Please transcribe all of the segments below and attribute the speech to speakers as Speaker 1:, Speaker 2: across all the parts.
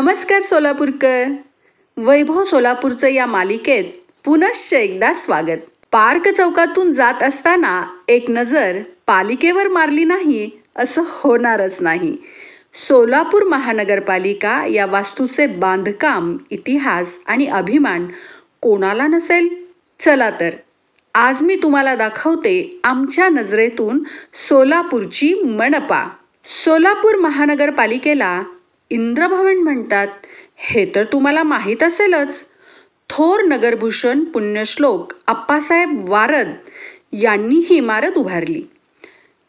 Speaker 1: नमस्कार सोलापूरकर. वैभव सोलापूरचं या मालिकेत पुनश्च एकदा स्वागत. पार्क चौकातून जात असताना एक नजर पालिकेवर मारली नाही असं होणारच नाही. सोलापूर महानगरपालिका या वास्तूचे बांधकाम, इतिहास आणि अभिमान कोणाला नसेल? चला तर आज मी तुम्हाला दाखवते आमच्या नजरेतून सोलापूरची मनपा. सोलापूर महानगरपालिकेला इंद्रभवन म्हणतात हे तर तुम्हाला माहीत असेलच. थोर नगरभूषण पुण्यश्लोक आप्पासाहेब वारद यांनी ही इमारत उभारली.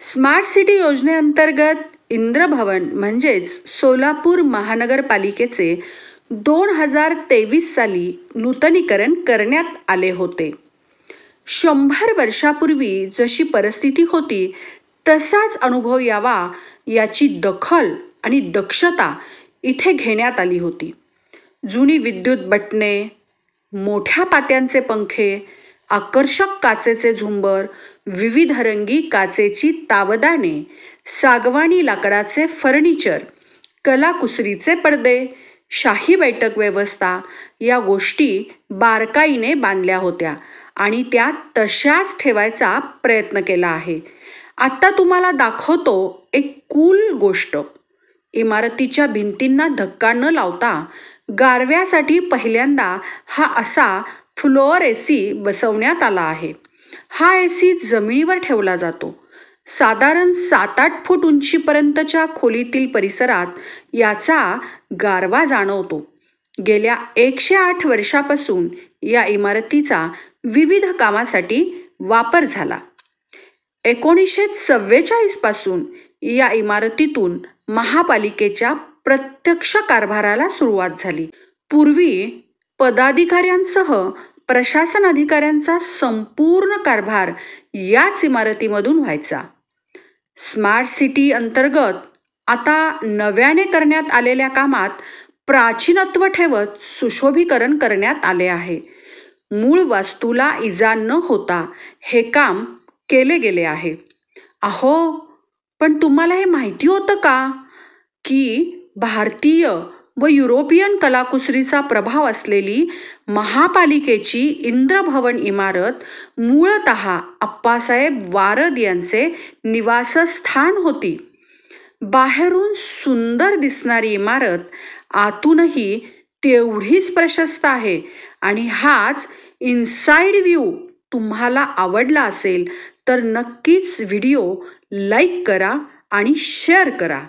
Speaker 1: स्मार्ट सिटी योजनेअंतर्गत इंद्रभवन म्हणजेच सोलापूर महानगरपालिकेचे 2023 साली नूतनीकरण करण्यात आले होते. 100 वर्षापूर्वी जशी परिस्थिती होती तसाच अनुभव यावा याची दखल आणि दक्षता इथे घेण्यात आली होती. जुनी विद्युत बटणे, मोठ्या पात्यांचे पंखे, आकर्षक काचेचे झुंबर, विविध रंगी काचेची तावदाने, सागवानी लाकडाचे फर्निचर, कलाकुसरीचे पडदे, शाही बैठक व्यवस्था या गोष्टी बारकाईने बांधल्या होत्या आणि त्या तशाच ठेवायचा प्रयत्न केला आहे. आता तुम्हाला दाखवतो एक कूल गोष्ट. इमारतीच्या भिंतींना धक्का न लावता गारव्यासाठी पहिल्यांदा हा असा फ्लोअर AC बसवण्यात आला आहे. हा AC जमिनीवर ठेवला जातो. साधारण 7-8 फूट उंचीपर्यंतच्या खोलीतील परिसरात याचा गारवा जाणवतो. गेल्या 108 वर्षापासून या इमारतीचा विविध कामासाठी वापर झाला. 1944 पासून या इमारतीतून महापालिकेच्या प्रत्यक्ष कारभाराला सुरुवात झाली. पूर्वी पदाधिकाऱ्यांसह प्रशासन अधिकाऱ्यांचा संपूर्ण कारभार याच इमारतीमधून व्हायचा. स्मार्ट सिटी अंतर्गत आता नव्याने करण्यात आलेल्या कामात प्राचीनत्व ठेवत सुशोभीकरण करण्यात आले आहे. मूळ वास्तूला इजा न होता हे काम केले गेले आहे. अहो, पण तुम्हाला हे माहिती होतं का की भारतीय व युरोपियन कलाकुसरीचा प्रभाव असलेली महापालिकेची इंद्रभवन इमारत मूळतः आप्पासाहेब वारद यांचे निवासस्थान होती. बाहेरून सुंदर दिसणारी इमारत आतूनही तेवढीच प्रशस्त आहे आणि हाच इनसाइड व्ह्यू तुम्हाला आवडला असेल तर नक्कीच व्हिडिओ लाईक करा आणि शेअर करा.